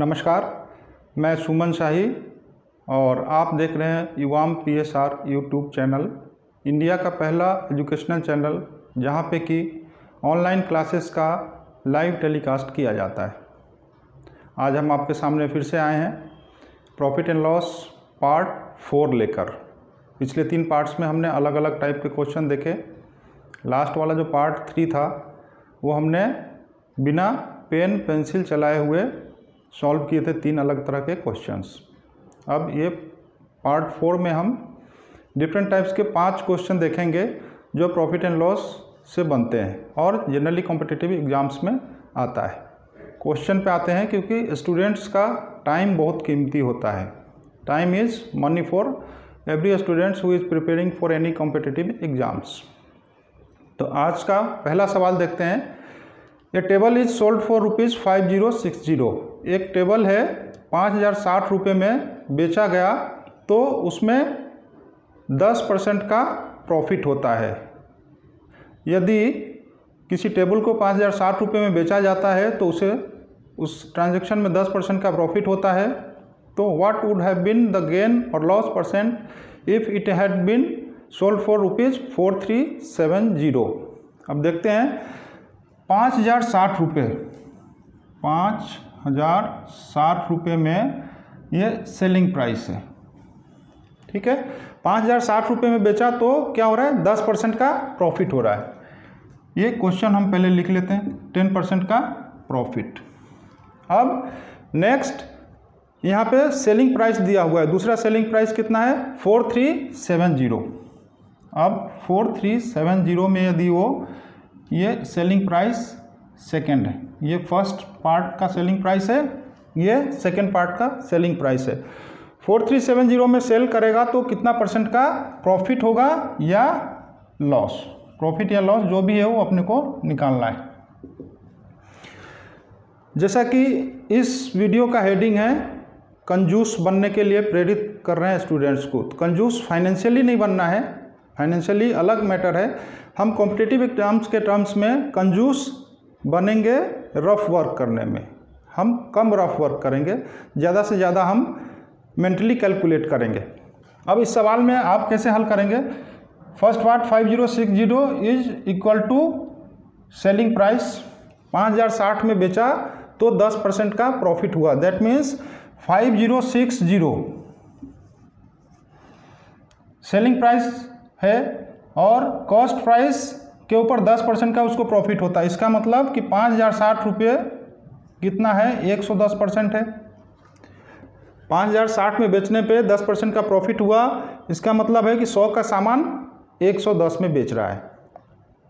नमस्कार, मैं सुमन शाही और आप देख रहे हैं युवाम PSR यूट्यूब चैनल, इंडिया का पहला एजुकेशनल चैनल जहां पे कि ऑनलाइन क्लासेस का लाइव टेलीकास्ट किया जाता है। आज हम आपके सामने फिर से आए हैं प्रॉफिट एंड लॉस पार्ट 4 लेकर। पिछले 3 पार्ट्स में हमने अलग अलग टाइप के क्वेश्चन देखे। लास्ट वाला जो पार्ट 3 था वो हमने बिना पेन पेंसिल चलाए हुए सॉल्व किए थे 3 अलग तरह के क्वेश्चंस। अब ये पार्ट 4 में हम डिफरेंट टाइप्स के 5 क्वेश्चन देखेंगे जो प्रॉफिट एंड लॉस से बनते हैं और जनरली कॉम्पिटिटिव एग्जाम्स में आता है। क्वेश्चन पे आते हैं क्योंकि स्टूडेंट्स का टाइम बहुत कीमती होता है। Time is money for every students who is preparing for any competitive exams. तो आज का पहला सवाल देखते हैं। ये टेबल इज सोल्ड फॉर ₹5060। एक टेबल है 5060 रुपये में बेचा गया, तो उसमें 10% का प्रॉफिट होता है। यदि किसी टेबल को 5060 रुपये में बेचा जाता है तो उसे उस ट्रांजैक्शन में 10% का प्रॉफिट होता है। तो what would have been the gain or loss percent if it had been sold for ₹4370। अब देखते हैं 5060 रुपये, 5060 रुपये में ये सेलिंग प्राइस है, ठीक है। 5060 रुपये में बेचा तो क्या हो रहा है, 10% का प्रॉफिट हो रहा है। ये क्वेश्चन हम पहले लिख लेते हैं, 10% का प्रॉफिट। अब नेक्स्ट यहाँ पे सेलिंग प्राइस दिया हुआ है। दूसरा सेलिंग प्राइस कितना है, 4370। अब 4370 में यदि वो ये सेलिंग प्राइस सेकंड है, ये फर्स्ट पार्ट का सेलिंग प्राइस है, ये सेकंड पार्ट का सेलिंग प्राइस है। 4370 में सेल करेगा तो कितना परसेंट का प्रॉफिट होगा या लॉस, प्रॉफिट या लॉस जो भी है वो अपने को निकालना है। जैसा कि इस वीडियो का हेडिंग है कंजूस बनने के लिए प्रेरित कर रहे हैं स्टूडेंट्स को। तो कंजूस फाइनेंशियली नहीं बनना है, फाइनेंशियली अलग मैटर है। हम कॉम्पिटिटिव एग्जाम्स के टर्म्स में कंजूस बनेंगे रफ वर्क करने में। हम कम रफ वर्क करेंगे, ज़्यादा से ज़्यादा हम मेंटली कैलकुलेट करेंगे। अब इस सवाल में आप कैसे हल करेंगे। First part 5060 is equal to selling price, 5060 में बेचा तो 10% का प्रॉफिट हुआ। दैट मीन्स 5060 सेलिंग प्राइस है और कॉस्ट प्राइस के ऊपर 10% का उसको प्रॉफिट होता है। इसका मतलब कि 5060 रुपये कितना है, 110% है। 5060 में बेचने पे 10% का प्रॉफिट हुआ। इसका मतलब है कि 100 का सामान 110 में बेच रहा है।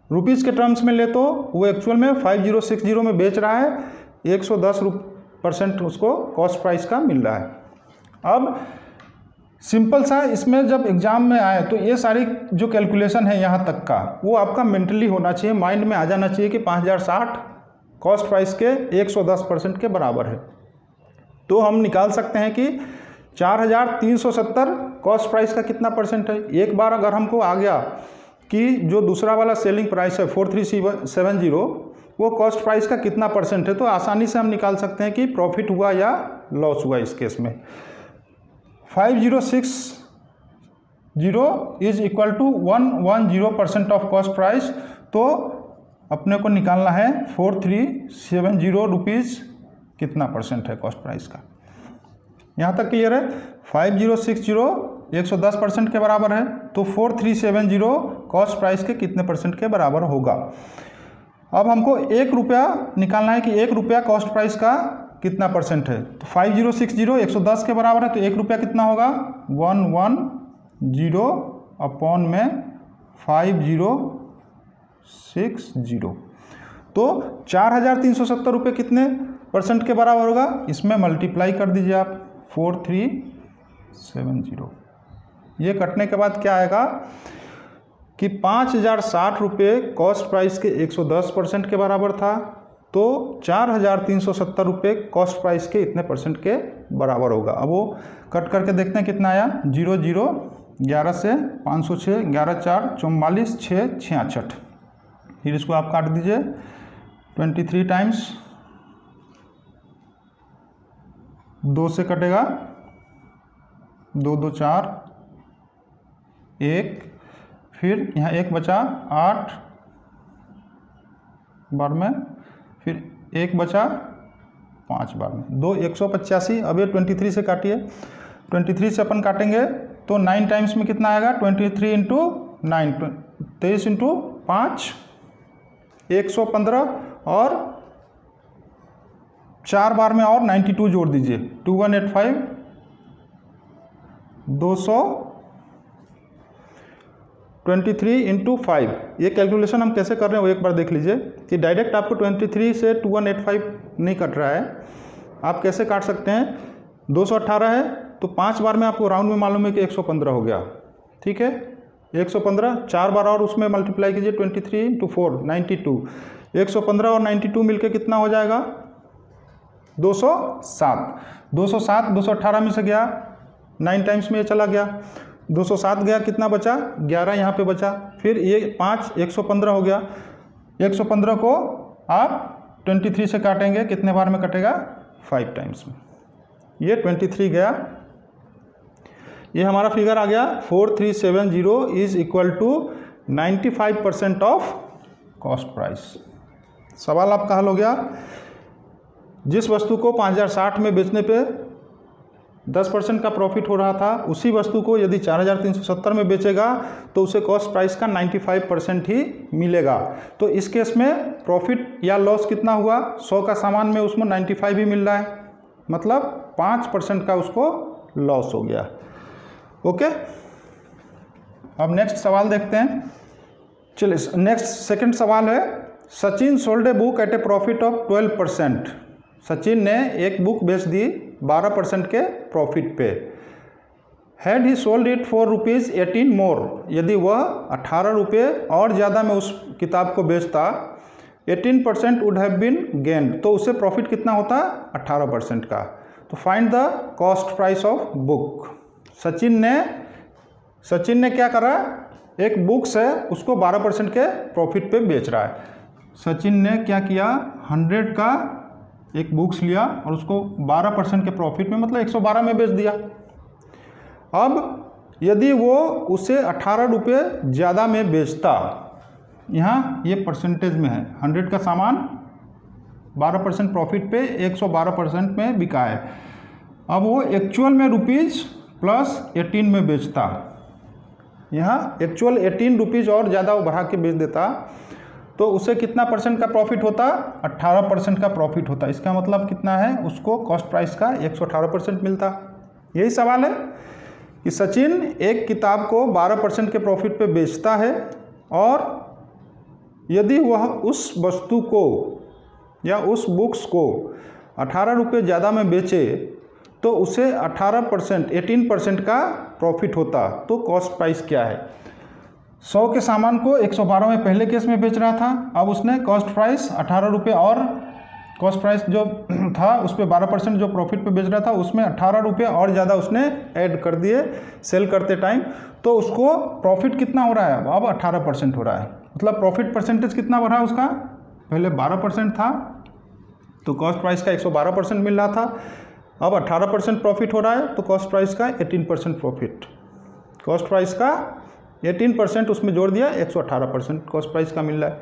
रुपीज़ के टर्म्स में ले तो वो एक्चुअल में 5060 में बेच रहा है, 110% उसको कॉस्ट प्राइस का मिल रहा है। अब सिंपल सा इसमें जब एग्ज़ाम में आए तो ये सारी जो कैलकुलेशन है यहाँ तक का वो आपका मेंटली होना चाहिए, माइंड में आ जाना चाहिए कि 5060 कॉस्ट प्राइस के 110% के बराबर है। तो हम निकाल सकते हैं कि 4370 कॉस्ट प्राइस का कितना परसेंट है। एक बार अगर हमको आ गया कि जो दूसरा वाला सेलिंग प्राइस है 4370 वो कॉस्ट प्राइस का कितना परसेंट है, तो आसानी से हम निकाल सकते हैं कि प्रॉफिट हुआ या लॉस हुआ। इस केस में 5060 is equal to 110% of cost price. तो अपने को निकालना है 4370 रुपीज़ कितना परसेंट है कॉस्ट प्राइस का। यहाँ तक क्लियर है। 5060 110% के बराबर है, तो 4370 कॉस्ट प्राइस के कितने परसेंट के बराबर होगा। अब हमको 1 रुपया निकालना है कि 1 रुपया कॉस्ट प्राइस का कितना परसेंट है। तो 5060 110 के बराबर है, तो 1 रुपया कितना होगा, 110 अपॉन में 5060। तो 4370 रुपये कितने परसेंट के बराबर होगा, इसमें मल्टीप्लाई कर दीजिए आप 4370। ये कटने के बाद क्या आएगा कि 5060 रुपये कॉस्ट प्राइस के 110% के बराबर था, तो 4370 रुपये कॉस्ट प्राइस के इतने परसेंट के बराबर होगा। अब वो कट करके देखते हैं कितना आया, 0 0 11 से 506 11 4 44 6 66। फिर इसको आप काट दीजिए 23 टाइम्स 2 से कटेगा 2 2 4 1, फिर यहाँ 1 बचा 8 बार में, फिर 1 बचा 5 बार में, 2 185। अब ये 23 से काटिए, 23 से अपन काटेंगे तो 9 टाइम्स में कितना आएगा, 23 इंटू 9, 23 इंटू 5 115, और 4 बार में और 92 जोड़ दीजिए, 2185 223 इंटू 5। ये कैलकुलेशन हम कैसे कर रहे हैं वो एक बार देख लीजिए कि डायरेक्ट आपको 23 से 2185 नहीं कट रहा है। आप कैसे काट सकते हैं, 218 है तो 5 बार में आपको राउंड में मालूम है कि 115 हो गया, ठीक है, 115, 4 बार और उसमें मल्टीप्लाई कीजिए, 23 इंटू 4 92, 115 और 92 मिलके कितना हो जाएगा, 207। 207 218 में से गया, 9 टाइम्स में ये चला गया, 207 गया, कितना बचा, 11 यहाँ पे बचा, फिर ये 5 115 हो गया। 115 को आप 23 से काटेंगे, कितने बार में कटेगा, 5 टाइम्स में। ये 23 गया, ये हमारा फिगर आ गया 4370 is equal to 95% of cost price. सवाल आपका हल हो गया। जिस वस्तु को 5060 में बेचने पे 10% का प्रॉफिट हो रहा था, उसी वस्तु को यदि 4370 में बेचेगा तो उसे कॉस्ट प्राइस का 95% ही मिलेगा। तो इस केस में प्रॉफिट या लॉस कितना हुआ, 100 का सामान में उसमें 95 ही मिल रहा है, मतलब 5% का उसको लॉस हो गया। ओके, अब नेक्स्ट सवाल देखते हैं। चलिए नेक्स्ट सेकंड सवाल है, Sachin sold a book at a profit of 12%। Sachin ने एक बुक बेच दी 12% के प्रॉफिट पे। Had he sold it for ₹18 more, यदि वह 18 रुपये और ज़्यादा में उस किताब को बेचता, 18% वुड हैव बीन गेन्ड, तो उससे प्रॉफिट कितना होता, 18% का। तो find the cost price of book. Sachin ने क्या करा, एक बुक्स है उसको 12% के प्रॉफिट पे बेच रहा है। सचिन ने क्या किया, 100 का एक बुक्स लिया और उसको 12% के प्रॉफिट में, मतलब 112 में बेच दिया। अब यदि वो उसे 18 रुपये ज़्यादा में बेचता, यहाँ ये परसेंटेज में है, 100 का सामान 12% प्रॉफिट पे 112% में बिका है। अब वो एक्चुअल में ₹+18 में बेचता, यहाँ एक्चुअल 18 रुपीज़ और ज़्यादा वो बढ़ा के बेच देता, तो उसे कितना परसेंट का प्रॉफिट होता, 18% का प्रॉफिट होता। इसका मतलब कितना है, उसको कॉस्ट प्राइस का 118% मिलता। यही सवाल है कि सचिन एक किताब को 12% के प्रॉफिट पे बेचता है, और यदि वह उस वस्तु को या उस बुक्स को 18 रुपये ज़्यादा में बेचे तो उसे 18% का प्रॉफिट होता। तो कॉस्ट प्राइस क्या है, 100 के सामान को 112 में पहले केस में बेच रहा था, अब उसने कॉस्ट प्राइस 18 रुपये और कॉस्ट प्राइस जो था उस पर 12% जो प्रॉफिट पे बेच रहा था उसमें 18 रुपये और ज़्यादा उसने ऐड कर दिए सेल करते टाइम, तो उसको प्रॉफिट कितना हो रहा है, अब 18% हो रहा है। मतलब प्रॉफिट परसेंटेज कितना बढ़ा उसका, पहले 12% था तो कॉस्ट प्राइस का 112% मिल रहा था, अब 18% प्रॉफिट हो रहा है तो कॉस्ट प्राइस का 18% प्रॉफिट, कॉस्ट प्राइस का 18% उसमें जोड़ दिया, 118% कॉस्ट प्राइस का मिल रहा है।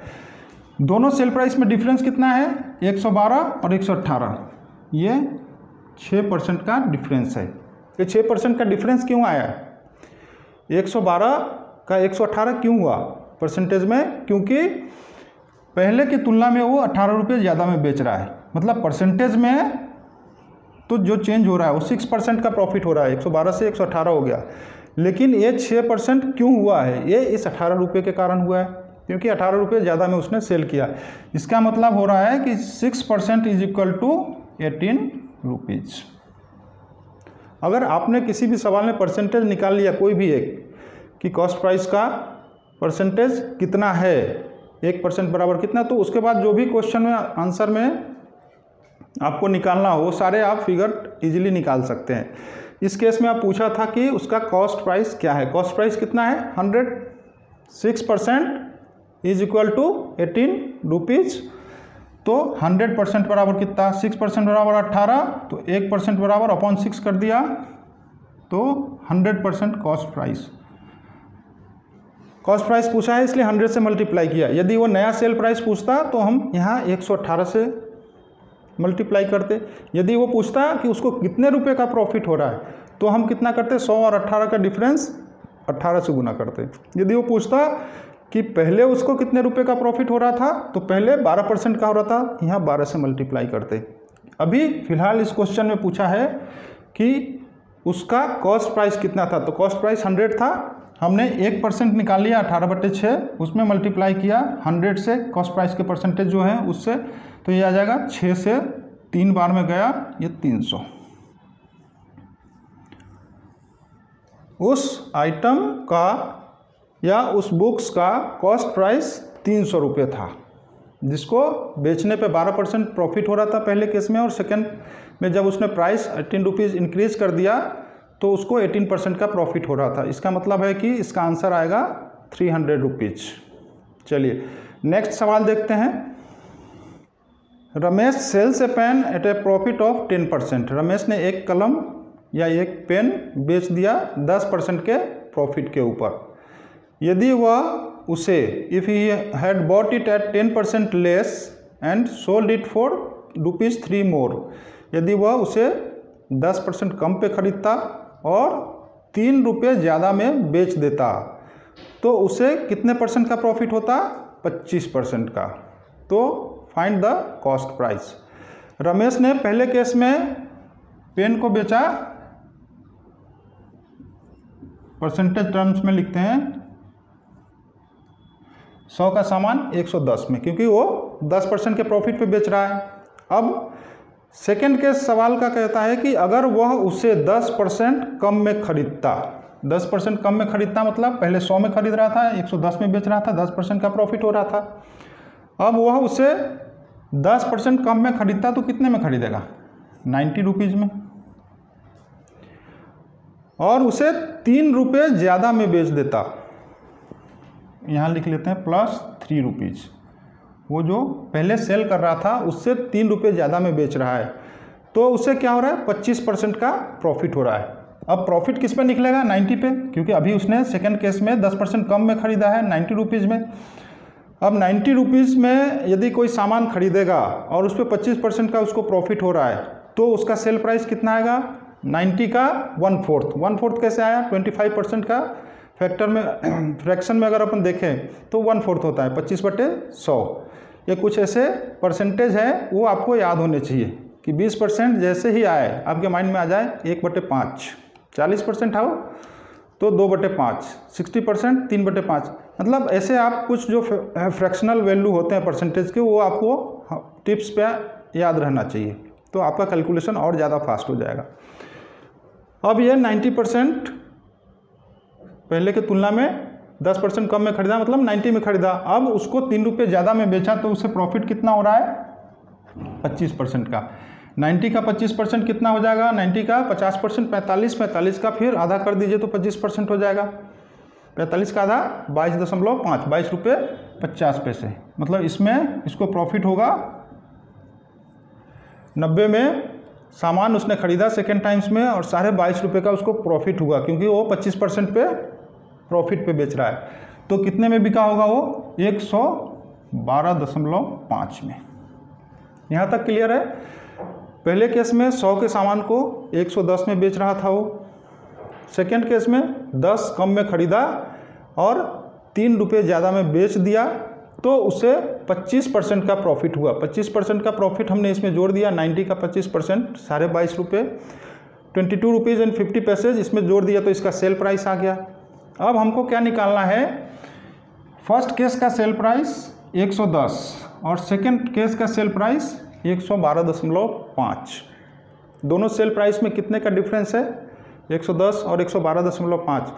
दोनों सेल प्राइस में डिफरेंस कितना है, 112 और 118, ये 6% का डिफरेंस है। ये 6% का डिफरेंस क्यों आया, 112 का 118 क्यों हुआ परसेंटेज में, क्योंकि पहले की तुलना में वो 18 रुपये ज़्यादा में बेच रहा है, मतलब परसेंटेज में तो जो चेंज हो रहा है वो 6% का प्रॉफिट हो रहा है, 112 से 118 हो गया, लेकिन ये 6% क्यों हुआ है, ये इस 18 रुपये के कारण हुआ है, क्योंकि 18 रुपये ज़्यादा में उसने सेल किया। इसका मतलब हो रहा है कि 6% इज इक्वल टू 18 रुपीज़। अगर आपने किसी भी सवाल में परसेंटेज निकाल लिया कोई भी एक कि कॉस्ट प्राइस का परसेंटेज कितना है, 1% बराबर कितना, तो उसके बाद जो भी क्वेश्चन में आंसर में आपको निकालना हो सारे आप फिगर इजीली निकाल सकते हैं। इस केस में आप पूछा था कि उसका कॉस्ट प्राइस क्या है, कॉस्ट प्राइस कितना है 100, 6% इज इक्वल टू 18 रुपीज़, तो 100% बराबर कितना, 6% बराबर 18, तो 1% बराबर अपॉन 6 कर दिया, तो 100% कॉस्ट प्राइस। कॉस्ट प्राइस पूछा है इसलिए 100 से मल्टीप्लाई किया। यदि वो नया सेल प्राइस पूछता तो हम यहाँ 118 से मल्टीप्लाई करते। यदि वो पूछता कि उसको कितने रुपए का प्रॉफिट हो रहा है तो हम कितना करते, 100 और 18 का डिफरेंस 18 से गुना करते। यदि वो पूछता कि पहले उसको कितने रुपए का प्रॉफिट हो रहा था तो पहले 12% का हो रहा था, यहाँ 12 से मल्टीप्लाई करते। अभी फिलहाल इस क्वेश्चन में पूछा है कि उसका कॉस्ट प्राइस कितना था, तो कॉस्ट प्राइस 100 था, हमने 1% निकाल लिया 18/6, उसमें मल्टीप्लाई किया 100 से, कॉस्ट प्राइस के परसेंटेज जो है उससे, तो ये आ जाएगा 6 से 3 बार में गया ये 300। उस आइटम का या उस बुक्स का कॉस्ट प्राइस 300 रुपये था, जिसको बेचने पे 12% प्रॉफिट हो रहा था पहले केस में, और सेकंड में जब उसने प्राइस 18 रुपीज़ इंक्रीज कर दिया तो उसको 18% का प्रॉफिट हो रहा था। इसका मतलब है कि इसका आंसर आएगा 300 रुपीज़। चलिए नेक्स्ट सवाल देखते हैं। Ramesh sells a pen at a profit of 10%। Ramesh ने एक कलम या एक पेन बेच दिया 10% के प्रॉफिट के ऊपर। यदि वह उसे if he had bought it at 10% less and sold it for ₹3 मोर, यदि वह उसे 10% कम पे खरीदता और 3 रुपये ज़्यादा में बेच देता तो उसे कितने परसेंट का प्रॉफिट होता, 25% का। तो find the cost price. Ramesh ने पहले केस में पेन को बेचा, परसेंटेज टर्म्स में लिखते हैं 100 का सामान 110 में, क्योंकि वो 10% के प्रॉफिट पे बेच रहा है। अब सेकेंड के सवाल का कहता है कि अगर वह उसे 10% कम में खरीदता, 10% कम में खरीदता मतलब पहले 100 में खरीद रहा था, 110 में बेच रहा था, 10% का प्रॉफिट हो रहा था। अब वह उसे 10% कम में खरीदता तो कितने में खरीदेगा, 90 रुपीज़ में, और उसे 3 रुपये ज़्यादा में बेच देता, यहाँ लिख लेते हैं +3 रुपीज़। वो जो पहले सेल कर रहा था उससे 3 रुपये ज़्यादा में बेच रहा है, तो उसे क्या हो रहा है, 25% का प्रॉफिट हो रहा है। अब प्रॉफिट किस पे निकलेगा, 90 पे, क्योंकि अभी उसने सेकंड केस में 10% कम में खरीदा है 90 रुपीज़ में। अब 90 रुपीज़ में यदि कोई सामान खरीदेगा और उस पर 25% का उसको प्रॉफिट हो रहा है तो उसका सेल प्राइस कितना आएगा, 90 का 1/4 कैसे आया, 25% का फैक्टर में फ्रैक्शन में अगर अपन देखें तो 1/4 होता है 25/100। ये कुछ ऐसे परसेंटेज है वो आपको याद होने चाहिए कि 20% जैसे ही आए आपके माइंड में आ जाए 1/5, 40% आओ तो 2/5, 60% 3/5, मतलब ऐसे आप कुछ जो फ्रैक्शनल वैल्यू होते हैं परसेंटेज के वो आपको टिप्स पे याद रहना चाहिए, तो आपका कैलकुलेशन और ज़्यादा फास्ट हो जाएगा। अब ये 90% पहले की तुलना में 10% कम में खरीदा मतलब 90 में खरीदा, अब उसको 3 रुपये ज़्यादा में बेचा तो उसे प्रॉफिट कितना हो रहा है, 25% का। 90 का 25% कितना हो जाएगा, 90 का 50% 45 का फिर आधा कर दीजिए तो 25% हो जाएगा। 45 का आधा 22.5, 22 रुपये 50 पैसे, मतलब इसमें इसको प्रॉफिट होगा 90 में सामान उसने खरीदा सेकेंड टाइम्स में और 22.5 रुपये का उसको प्रॉफिट हुआ, क्योंकि वो 25% पे प्रॉफिट पे बेच रहा है। तो कितने में बिका होगा वो, 112.5 में। यहाँ तक क्लियर है। पहले केस में 100 के सामान को 110 में बेच रहा था वो, सेकेंड केस में 10 कम में खरीदा और 3 रुपये ज़्यादा में बेच दिया तो उसे 25% का प्रॉफिट हुआ। 25% का प्रॉफिट हमने इसमें जोड़ दिया, 90 का 25% 22.5 रुपये, 22 रुपीज़ एंड 50 पैसे इसमें जोड़ दिया तो इसका सेल प्राइस आ गया। अब हमको क्या निकालना है, फर्स्ट केस का सेल प्राइस 110 और सेकंड केस का सेल प्राइस 112.5। दोनों सेल प्राइस में कितने का डिफरेंस है, 110 और 112.5,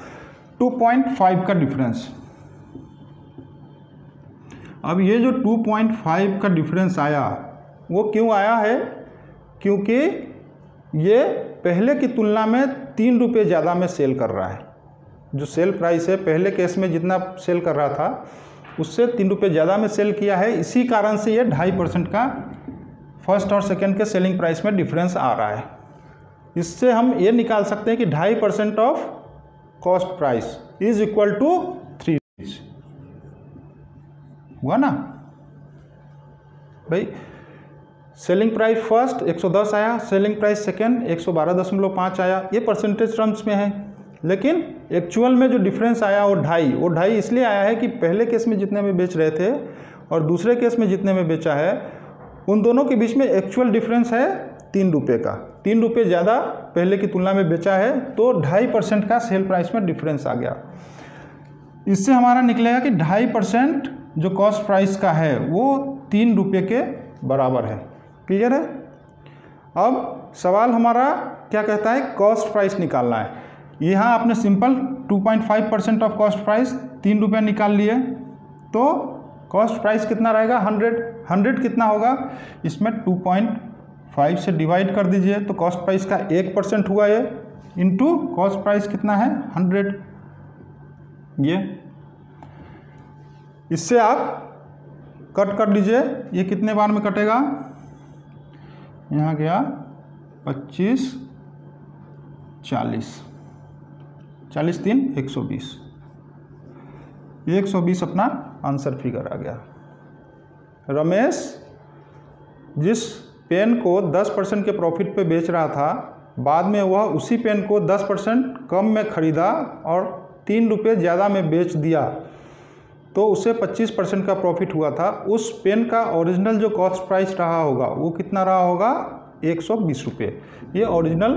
2.5 का डिफरेंस। अब ये जो 2.5 का डिफरेंस आया वो क्यों आया है, क्योंकि ये पहले की तुलना में 3 रुपये ज़्यादा में सेल कर रहा है। जो सेल प्राइस है पहले केस में जितना सेल कर रहा था उससे 3 रुपये ज़्यादा में सेल किया है, इसी कारण से ये 2.5% का फर्स्ट और सेकंड के सेलिंग प्राइस में डिफरेंस आ रहा है। इससे हम ये निकाल सकते हैं कि 2.5% of cost price is equal to 3 rupees. हुआ ना भाई? सेलिंग प्राइस फर्स्ट 110 आया, सेलिंग प्राइस सेकंड 112.5 आया, ये परसेंटेज टर्म्स में है। लेकिन एक्चुअल में जो डिफरेंस आया वो 2.5 इसलिए आया है कि पहले केस में जितने में बेच रहे थे और दूसरे केस में जितने में बेचा है, उन दोनों के बीच में एक्चुअल डिफरेंस है 3 रुपये का। 3 रुपये ज़्यादा पहले की तुलना में बेचा है, तो 2.5% का सेल प्राइस में डिफरेंस आ गया। इससे हमारा निकलेगा कि 2.5% जो कॉस्ट प्राइस का है वो 3 रुपये के बराबर है। क्लियर है? अब सवाल हमारा क्या कहता है, कॉस्ट प्राइस निकालना है। यहाँ आपने सिंपल 2.5% ऑफ कॉस्ट प्राइस 3 रुपये निकाल लिए, तो कॉस्ट प्राइस कितना रहेगा 100 कितना होगा, इसमें 2.5 से डिवाइड कर दीजिए, तो कॉस्ट प्राइस का 1% हुआ ये, इंटू कॉस्ट प्राइस कितना है 100। ये इससे आप कट कर लीजिए, ये कितने बार में कटेगा, यहाँ गया 25, 40, 40 3 120, 120 अपना आंसर फिगर आ गया। रमेश जिस पेन को 10% के प्रॉफिट पे बेच रहा था, बाद में वह उसी पेन को 10% कम में ख़रीदा और 3 रुपये ज़्यादा में बेच दिया, तो उसे 25% का प्रॉफिट हुआ था। उस पेन का ओरिजिनल जो कॉस्ट प्राइस रहा होगा वो कितना रहा होगा, 120 रुपये। ये ओरिजिनल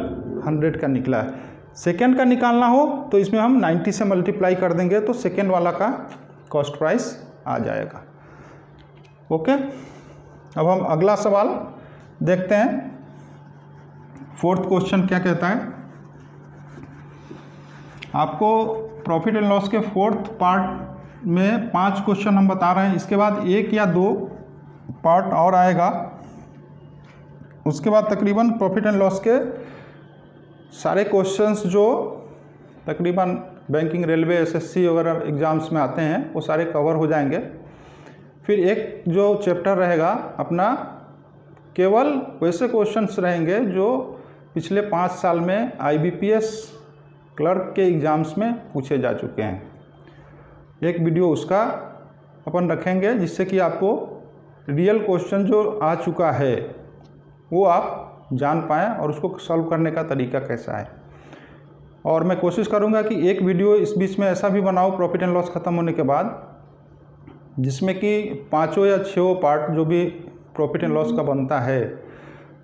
100 का निकला है। सेकेंड का निकालना हो तो इसमें हम 90 से मल्टीप्लाई कर देंगे, तो सेकेंड वाला का कॉस्ट प्राइस आ जाएगा। ओके, अब हम अगला सवाल देखते हैं। 4th क्वेश्चन क्या कहता है, आपको प्रॉफिट एंड लॉस के 4th पार्ट में 5 क्वेश्चन हम बता रहे हैं, इसके बाद 1 या 2 पार्ट और आएगा। उसके बाद तकरीबन प्रॉफिट एंड लॉस के सारे क्वेश्चंस जो तकरीबन बैंकिंग, रेलवे, एसएससी वगैरह एग्ज़ाम्स में आते हैं वो सारे कवर हो जाएंगे। फिर एक जो चैप्टर रहेगा अपना, केवल वैसे क्वेश्चंस रहेंगे जो पिछले 5 साल में आईबीपीएस क्लर्क के एग्ज़ाम्स में पूछे जा चुके हैं। एक वीडियो उसका अपन रखेंगे, जिससे कि आपको रियल क्वेश्चन जो आ चुका है वो आप जान पाएँ और उसको सॉल्व करने का तरीका कैसा है। और मैं कोशिश करूंगा कि एक वीडियो इस बीच में ऐसा भी बनाऊं प्रॉफिट एंड लॉस ख़त्म होने के बाद, जिसमें कि 5 या 6 पार्ट जो भी प्रॉफिट एंड लॉस का बनता है,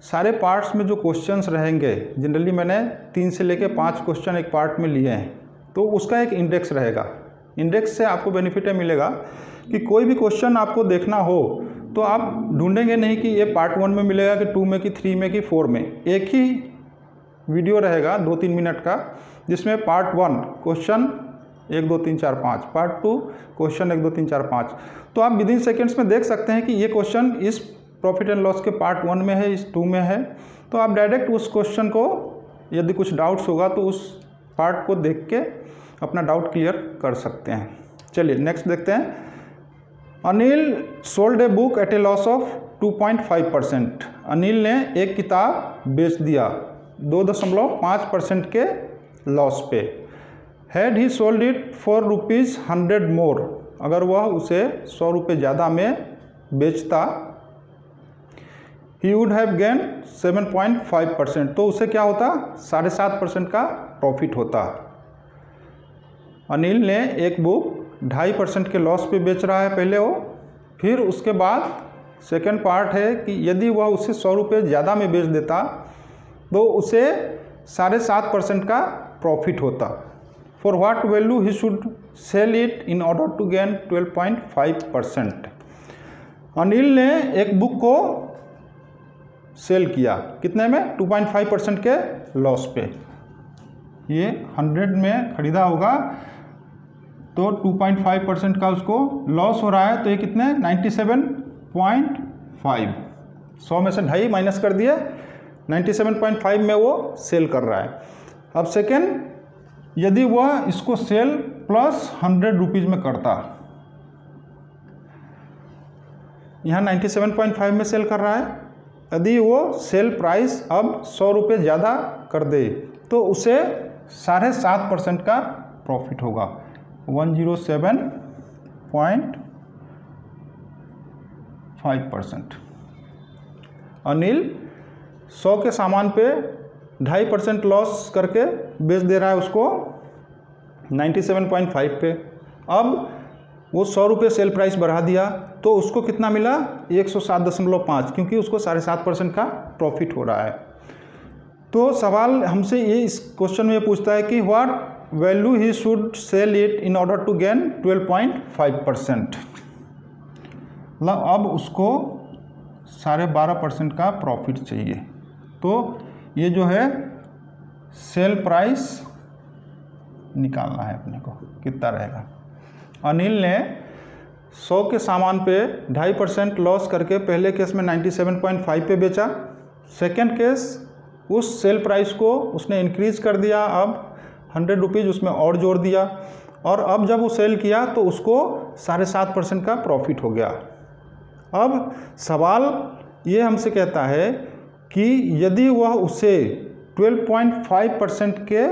सारे पार्ट्स में जो क्वेश्चंस रहेंगे, जनरली मैंने 3 से लेकर 5 क्वेश्चन एक पार्ट में लिए हैं, तो उसका एक इंडेक्स रहेगा। इंडेक्स से आपको बेनिफिट मिलेगा कि कोई भी क्वेश्चन आपको देखना हो तो आप ढूंढेंगे नहीं कि ये पार्ट 1 में मिलेगा कि 2 में कि 3 में कि 4 में। एक ही वीडियो रहेगा 2-3 मिनट का, जिसमें पार्ट 1 क्वेश्चन 1 2 3 4 5, पार्ट 2 क्वेश्चन 1 2 3 4 5। तो आप विदिन सेकेंड्स में देख सकते हैं कि ये क्वेश्चन इस प्रॉफिट एंड लॉस के पार्ट 1 में है, इस 2 में है। तो आप डायरेक्ट उस क्वेश्चन को, यदि कुछ डाउट्स होगा तो उस पार्ट को देख के अपना डाउट क्लियर कर सकते हैं। चलिए नेक्स्ट देखते हैं। Anil sold a book at a loss of 2.5%। Anil ने एक किताब बेच दिया 2.5% के लॉस पे। Had he sold it for ₹100 more, अगर वह उसे 100 रुपये ज़्यादा में बेचता, ही वुड हैव गेन 7.5%, तो उसे क्या होता, 7.5% का प्रॉफिट होता। अनिल ने एक बुक 2.5% के लॉस पे बेच रहा है पहले वो, फिर उसके बाद सेकंड पार्ट है कि यदि वह उसे 100 रुपये ज़्यादा में बेच देता तो उसे 7.5% का प्रॉफिट होता। For what value he should sell it in order to gain 12.5%। Anil ने एक बुक को सेल किया कितने में, 2.5% के लॉस पे। ये 100 में ख़रीदा होगा तो 2.5% का उसको लॉस हो रहा है, तो ये कितने 97.5, 100 में से 2.5 माइनस कर दिया, 97.5 में वो सेल कर रहा है। अब सेकेंड, यदि वह इसको सेल प्लस 100 रुपीज़ में करता, यहाँ 97.5 में सेल कर रहा है। यदि वो सेल प्राइस अब 100 रुपये ज़्यादा कर दे तो उसे 7.5% का प्रॉफिट होगा, 107.5%। अनिल 100 के सामान पे 2.5% लॉस करके बेच दे रहा है उसको 97.5 पे। अब वो 100 रुपये सेल प्राइस बढ़ा दिया तो उसको कितना मिला, 107.5, क्योंकि उसको 7.5% का प्रॉफिट हो रहा है। तो सवाल हमसे ये इस क्वेश्चन में पूछता है कि what value he should sell it in order to gain 12.5%। मतलब अब उसको 12.5% का प्रॉफिट चाहिए। तो ये जो है सेल प्राइस निकालना है अपने को, कितना रहेगा। अनिल ने 100 के सामान पे 2.5% लॉस करके पहले केस में 97.5 पे बेचा। सेकेंड केस उस सेल प्राइस को उसने इंक्रीज कर दिया, अब 100 रुपीज़ उसमें और जोड़ दिया, और अब जब वो सेल किया तो उसको 7.5% का प्रॉफिट हो गया। अब सवाल ये हमसे कहता है कि यदि वह उसे 12.5% के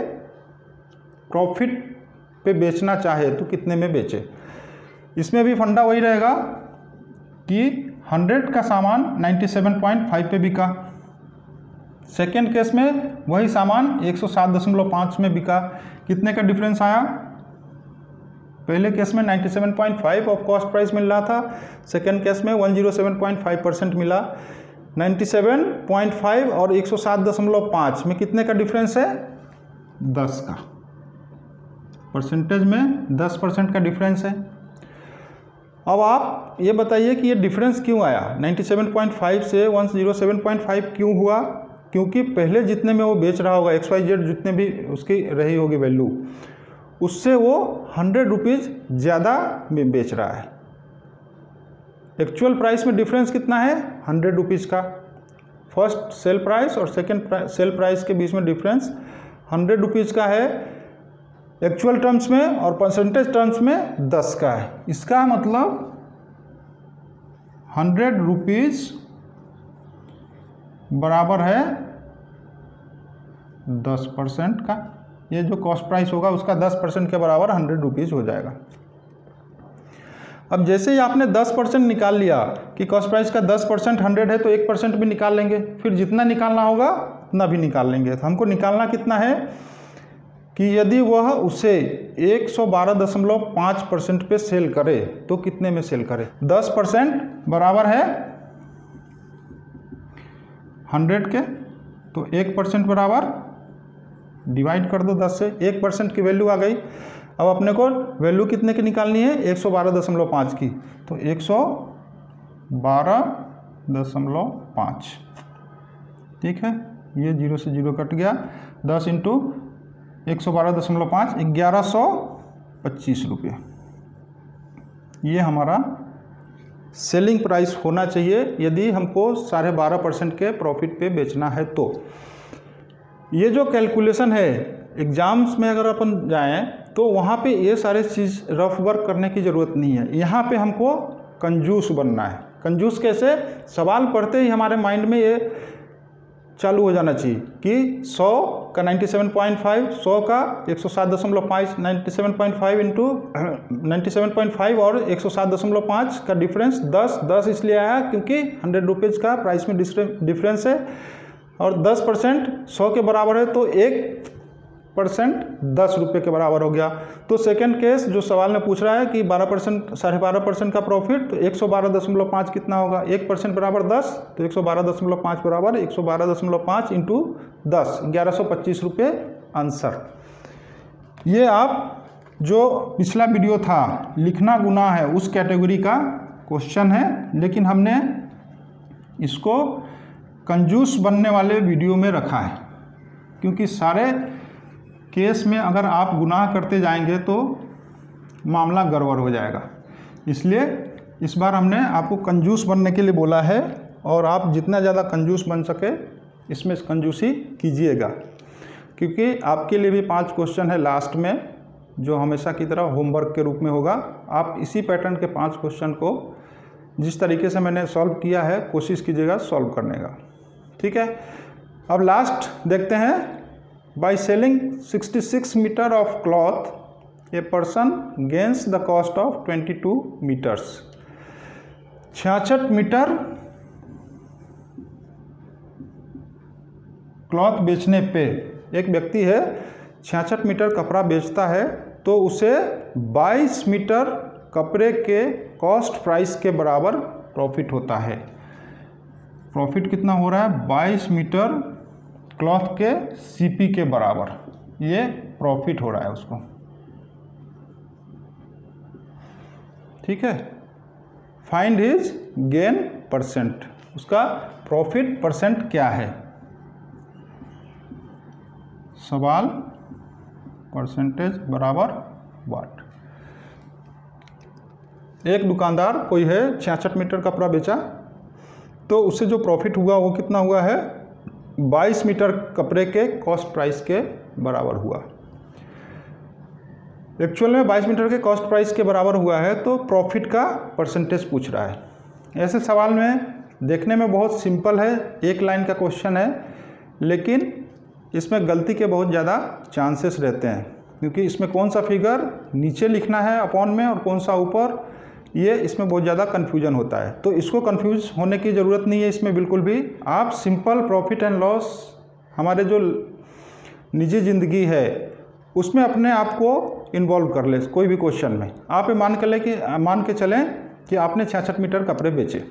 प्रॉफिट पे बेचना चाहे तो कितने में बेचे। इसमें भी फंडा वही रहेगा कि 100 का सामान 97.5 पे बिका, सेकेंड केस में वही सामान 107.5 में बिका। कितने का डिफरेंस आया, पहले केस में 97.5 ऑफ कॉस्ट प्राइस मिल रहा था, सेकेंड केस में 107.5% मिला। 97.5 और 107.5 में कितने का डिफरेंस है, 10 का। परसेंटेज में 10% का डिफरेंस है। अब आप ये बताइए कि ये डिफरेंस क्यों आया, 97.5 से 107.5 क्यों हुआ। क्योंकि पहले जितने में वो बेच रहा होगा XYZ, जितने भी उसकी रही होगी वैल्यू, उससे वो 100 रुपीज़ ज़्यादा में बेच रहा है। एक्चुअल प्राइस में डिफरेंस कितना है, 100 रुपीज़ का। फर्स्ट सेल प्राइस और सेकेंड सेल प्राइस के बीच में डिफरेंस 100 रुपीज़ का है एक्चुअल टर्म्स में, और परसेंटेज टर्म्स में 10 का है। इसका मतलब 100 रुपीज़ बराबर है 10% का। ये जो कॉस्ट प्राइस होगा उसका 10% के बराबर 100 रुपीज़ हो जाएगा। अब जैसे ही आपने 10% निकाल लिया कि कॉस्ट प्राइस का 10% 100 है तो 1% भी निकाल लेंगे, फिर जितना निकालना होगा उतना भी निकाल लेंगे। तो हमको निकालना कितना है कि यदि वह उसे 112.5% पे सेल करे तो कितने में सेल करे। 10% बराबर है 100 के, तो 1% बराबर डिवाइड कर दो 10 से, 1% की वैल्यू आ गई। अब अपने को वैल्यू कितने की निकालनी है, 112.5 की, तो 112.5, ठीक है। ये 0 से 0 कट गया, 10 इंटू 112.5, 1125 रुपये। ये हमारा सेलिंग प्राइस होना चाहिए यदि हमको 12.5% के प्रॉफिट पे बेचना है। तो ये जो कैलकुलेशन है, एग्ज़ाम्स में अगर अपन जाएं तो वहाँ पे ये सारे चीज़ रफ वर्क करने की ज़रूरत नहीं है। यहाँ पे हमको कंजूस बनना है। कंजूस कैसे, सवाल पढ़ते ही हमारे माइंड में ये चालू हो जाना चाहिए कि 100 का 97.5, 100 का 107.5, 97.5 इंटू 97.5 और 107.5 का डिफरेंस 10 इसलिए आया क्योंकि 100 रुपीज़ का प्राइस में डिफरेंस है, और 10% 100 के बराबर है तो 1% 10 रुपये के बराबर हो गया। तो सेकंड केस जो सवाल में पूछ रहा है कि 12%, 12.5% का प्रॉफिट, तो 112.5 कितना होगा, 1% बराबर 10, तो 112.5 बराबर 112.5 इंटू 10, 1125 रुपये आंसर। ये आप जो पिछला वीडियो था लिखना गुनाह है उस कैटेगरी का क्वेश्चन है, लेकिन हमने इसको कंजूस बनने वाले वीडियो में रखा है, क्योंकि सारे केस में अगर आप गुनाह करते जाएंगे तो मामला गड़बड़ हो जाएगा। इसलिए इस बार हमने आपको कंजूस बनने के लिए बोला है, और आप जितना ज़्यादा कंजूस बन सके इसमें कंजूसी कीजिएगा, क्योंकि आपके लिए भी 5 क्वेश्चन है लास्ट में जो हमेशा की तरह होमवर्क के रूप में होगा। आप इसी पैटर्न के 5 क्वेश्चन को जिस तरीके से मैंने सॉल्व किया है कोशिश कीजिएगा सॉल्व करने का, ठीक है। अब लास्ट देखते हैं, by selling 66 metre of cloth a person gains the cost of 22 metres. 66 metre cloth बेचने पे एक व्यक्ति है 66 मीटर कपड़ा बेचता है, तो उसे 22 मीटर कपड़े के कॉस्ट प्राइस के बराबर प्रॉफिट होता है। प्रॉफिट कितना हो रहा है? 22 मीटर क्लॉथ के सीपी के बराबर ये प्रॉफिट हो रहा है उसको, ठीक है। फाइंड हिज गेन परसेंट, उसका प्रॉफिट परसेंट क्या है? सवाल परसेंटेज बराबर वाट। एक दुकानदार कोई है 66 मीटर कपड़ा बेचा, तो उससे जो प्रॉफिट हुआ वो कितना हुआ है? 22 मीटर कपड़े के कॉस्ट प्राइस के बराबर हुआ। एक्चुअल में 22 मीटर के कॉस्ट प्राइस के बराबर हुआ है, तो प्रॉफिट का परसेंटेज पूछ रहा है। ऐसे सवाल में देखने में बहुत सिंपल है, एक लाइन का क्वेश्चन है, लेकिन इसमें गलती के बहुत ज़्यादा चांसेस रहते हैं, क्योंकि इसमें कौन सा फिगर नीचे लिखना है अपॉन में और कौन सा ऊपर, ये इसमें बहुत ज़्यादा कन्फ्यूजन होता है। तो इसको कन्फ्यूज होने की ज़रूरत नहीं है इसमें बिल्कुल भी। आप सिंपल प्रॉफिट एंड लॉस, हमारे जो निजी ज़िंदगी है उसमें अपने आप को इन्वॉल्व कर ले कोई भी क्वेश्चन में। आप ये मान के चलें कि आपने 66 मीटर कपड़े बेचे,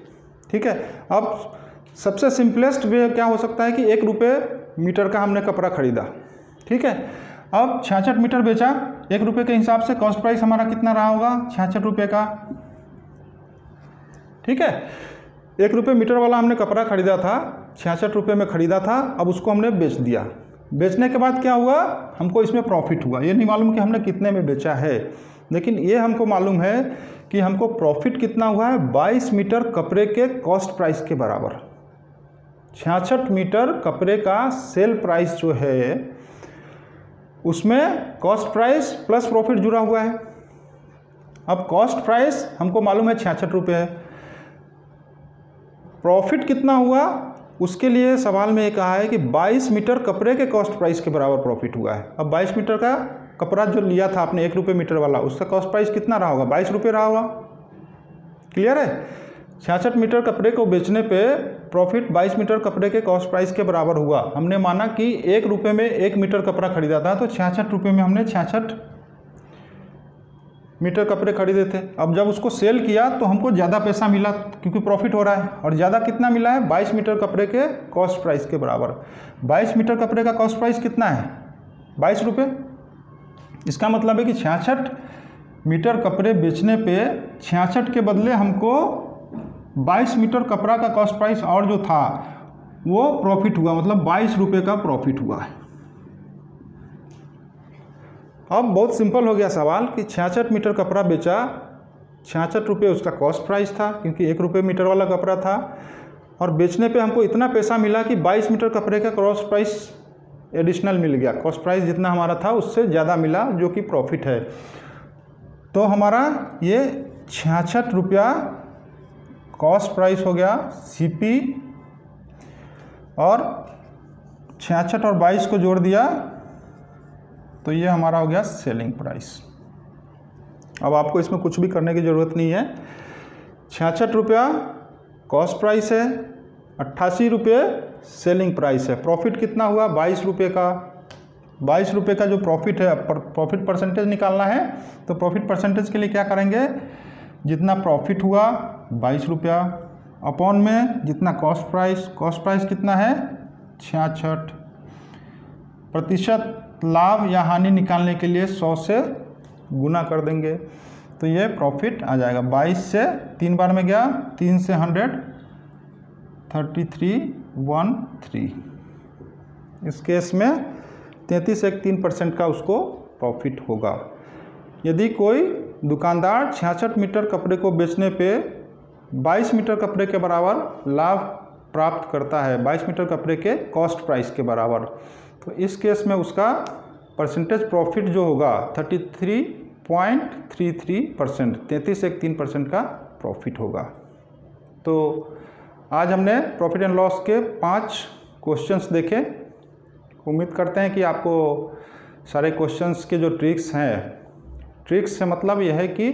ठीक है। अब सबसे सिंपलेस्ट वे क्या हो सकता है कि 1 रुपये मीटर का हमने कपड़ा खरीदा, ठीक है। अब 66 मीटर बेचा, 1 रुपये के हिसाब से कॉस्ट प्राइस हमारा कितना रहा होगा? 66 रुपये का, ठीक है। 1 रुपये मीटर वाला हमने कपड़ा खरीदा था, 66 रुपये में खरीदा था, अब उसको हमने बेच दिया। बेचने के बाद क्या हुआ? हमको इसमें प्रॉफिट हुआ। ये नहीं मालूम कि हमने कितने में बेचा है, लेकिन ये हमको मालूम है कि हमको प्रॉफिट कितना हुआ है? 22 मीटर कपड़े के कॉस्ट प्राइस के बराबर। 66 मीटर कपड़े का सेल प्राइस जो है उसमें कॉस्ट प्राइस प्लस प्रॉफिट जुड़ा हुआ है। अब कॉस्ट प्राइस हमको मालूम है 66 रुपये है, प्रॉफिट कितना हुआ उसके लिए सवाल में ये कहा है कि 22 मीटर कपड़े के कॉस्ट प्राइस के बराबर प्रॉफिट हुआ है। अब 22 मीटर का कपड़ा जो लिया था आपने 1 रुपये मीटर वाला, उसका कॉस्ट प्राइस कितना रहा होगा? 22 रुपये रहा होगा। क्लियर है? 66 मीटर कपड़े को बेचने पे प्रॉफिट 22 मीटर कपड़े के कॉस्ट प्राइस के बराबर हुआ। हमने माना कि 1 रुपये में 1 मीटर कपड़ा खरीदा था, तो 66 रुपये में हमने 66 मीटर कपड़े खरीदे थे। अब जब उसको सेल किया तो हमको ज़्यादा पैसा मिला, क्योंकि प्रॉफिट हो रहा है। और ज़्यादा कितना मिला है? 22 मीटर कपड़े के कॉस्ट प्राइस के बराबर। 22 मीटर कपड़े का कॉस्ट प्राइस कितना है? 22 रुपये। इसका मतलब है कि 66 मीटर कपड़े बेचने पे 66 के बदले हमको 22 मीटर कपड़ा का कॉस्ट प्राइस और जो था वो प्रॉफिट हुआ, मतलब 22 रुपये का प्रॉफिट हुआ है। अब बहुत सिंपल हो गया सवाल कि 66 मीटर कपड़ा बेचा, 66 रुपये उसका कॉस्ट प्राइस था, क्योंकि 1 रुपये मीटर वाला कपड़ा था, और बेचने पे हमको इतना पैसा मिला कि 22 मीटर कपड़े का कॉस्ट प्राइस एडिशनल मिल गया। कॉस्ट प्राइस जितना हमारा था उससे ज़्यादा मिला, जो कि प्रॉफिट है। तो हमारा ये 66 रुपया कॉस्ट प्राइस हो गया सीपी, और 66 और 22 को जोड़ दिया तो ये हमारा हो गया सेलिंग प्राइस। अब आपको इसमें कुछ भी करने की ज़रूरत नहीं है। 66 रुपया कॉस्ट प्राइस है, 88 रुपये सेलिंग प्राइस है। प्रॉफिट कितना हुआ? 22 रुपये का। 22 रुपये का जो प्रॉफिट है, प्रॉफिट परसेंटेज निकालना है, तो प्रॉफिट परसेंटेज के लिए क्या करेंगे? जितना प्रॉफिट हुआ 22 रुपया अपॉन में जितना कॉस्ट प्राइस कितना है? 66। प्रतिशत लाभ या हानि निकालने के लिए 100 से गुना कर देंगे, तो ये प्रॉफिट आ जाएगा। 22 से 3 बार में गया, 3 से 100, 3313। इस केस में 33.3% का उसको प्रॉफिट होगा। यदि कोई दुकानदार 66 मीटर कपड़े को बेचने पे 22 मीटर कपड़े के बराबर लाभ प्राप्त करता है, 22 मीटर कपड़े के कॉस्ट प्राइस के बराबर, तो इस केस में उसका परसेंटेज प्रॉफिट जो होगा 33.33%, 33.3% का प्रॉफिट होगा। तो आज हमने प्रॉफिट एंड लॉस के 5 क्वेश्चंस देखे। उम्मीद करते हैं कि आपको सारे क्वेश्चंस के जो ट्रिक्स हैं, ट्रिक्स से मतलब यह है कि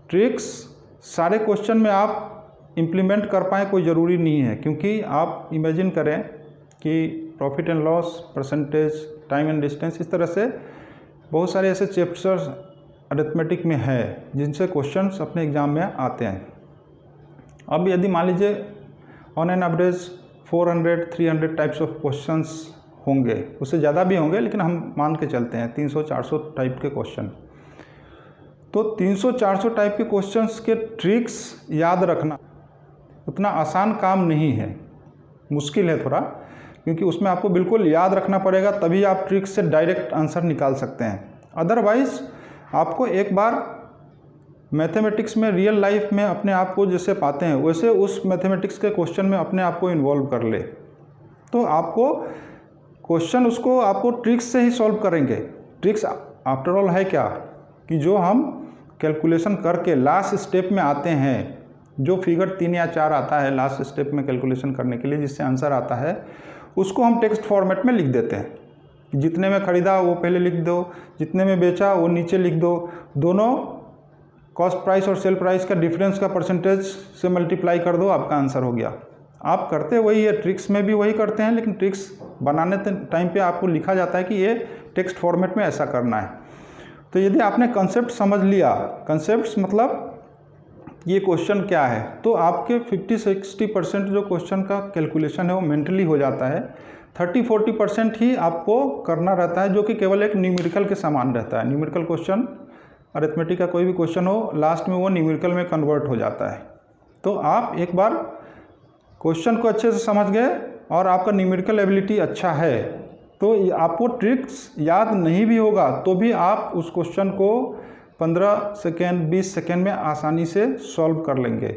ट्रिक्स सारे क्वेश्चन में आप इम्प्लीमेंट कर पाएँ कोई ज़रूरी नहीं है, क्योंकि आप इमेजिन करें कि profit and loss, percentage, time and distance, इस तरह से बहुत सारे ऐसे चैप्टर्स अरिथमेटिक में है जिनसे क्वेश्चंस अपने एग्ज़ाम में आते हैं। अब यदि मान लीजिए on an average 400-300 types of questions होंगे, उससे ज़्यादा भी होंगे, लेकिन हम मान के चलते हैं 300-400 टाइप के क्वेश्चन। तो 300-400 टाइप के क्वेश्चंस के ट्रिक्स याद रखना उतना आसान काम नहीं है, मुश्किल है थोड़ा, क्योंकि उसमें आपको बिल्कुल याद रखना पड़ेगा, तभी आप ट्रिक्स से डायरेक्ट आंसर निकाल सकते हैं। अदरवाइज़ आपको एक बार मैथमेटिक्स में रियल लाइफ में अपने आप को जैसे पाते हैं वैसे उस मैथमेटिक्स के क्वेश्चन में अपने आप को इन्वॉल्व कर ले, तो आपको क्वेश्चन उसको आपको ट्रिक्स से ही सॉल्व करेंगे। ट्रिक्स आफ्टर ऑल है क्या कि जो हम कैलकुलेशन करके लास्ट स्टेप में आते हैं, जो फिगर 3 या 4 आता है लास्ट स्टेप में कैलकुलेशन करने के लिए, जिससे आंसर आता है, उसको हम टेक्स्ट फॉर्मेट में लिख देते हैं। जितने में ख़रीदा वो पहले लिख दो, जितने में बेचा वो नीचे लिख दो, दोनों कॉस्ट प्राइस और सेल प्राइस का डिफरेंस का परसेंटेज से मल्टीप्लाई कर दो, आपका आंसर हो गया। आप करते वही है, ट्रिक्स में भी वही करते हैं, लेकिन ट्रिक्स बनाने टाइम पे आपको लिखा जाता है कि ये टेक्स्ट फॉर्मेट में ऐसा करना है। तो यदि आपने कंसेप्ट समझ लिया, कंसेप्ट मतलब ये क्वेश्चन क्या है, तो आपके 50-60% जो क्वेश्चन का कैलकुलेशन है वो मेंटली हो जाता है। 30-40% ही आपको करना रहता है, जो कि केवल एक न्यूमेरिकल के समान रहता है। न्यूमेरिकल क्वेश्चन, अरिथमेटिक का कोई भी क्वेश्चन हो, लास्ट में वो न्यूमेरिकल में कन्वर्ट हो जाता है। तो आप एक बार क्वेश्चन को अच्छे से समझ गए और आपका न्यूमेरिकल एबिलिटी अच्छा है, तो आपको ट्रिक्स याद नहीं भी होगा तो भी आप उस क्वेश्चन को 15 सेकेंड 20 सेकेंड में आसानी से सॉल्व कर लेंगे।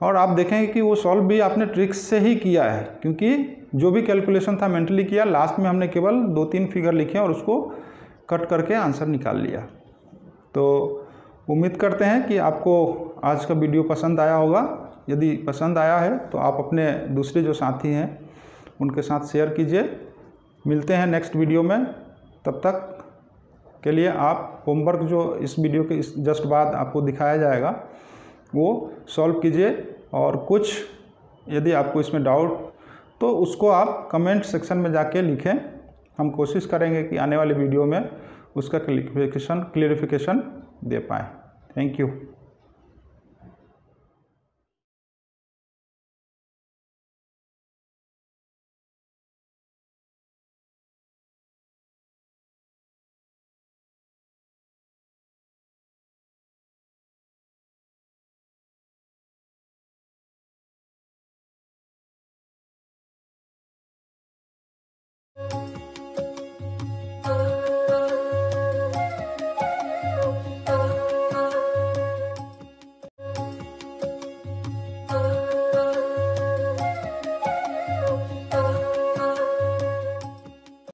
और आप देखेंगे कि वो सॉल्व भी आपने ट्रिक्स से ही किया है, क्योंकि जो भी कैलकुलेशन था मेंटली किया, लास्ट में हमने केवल 2-3 फिगर लिखे और उसको कट करके आंसर निकाल लिया। तो उम्मीद करते हैं कि आपको आज का वीडियो पसंद आया होगा। यदि पसंद आया है तो आप अपने दूसरे जो साथी हैं उनके साथ शेयर कीजिए। मिलते हैं नेक्स्ट वीडियो में, तब तक के लिए आप होमवर्क जो इस वीडियो के इस जस्ट बाद आपको दिखाया जाएगा वो सॉल्व कीजिए, और कुछ यदि आपको इसमें डाउट तो उसको आप कमेंट सेक्शन में जाके लिखें। हम कोशिश करेंगे कि आने वाले वीडियो में उसका क्लियरिफिकेशन दे पाएँ। Thank you.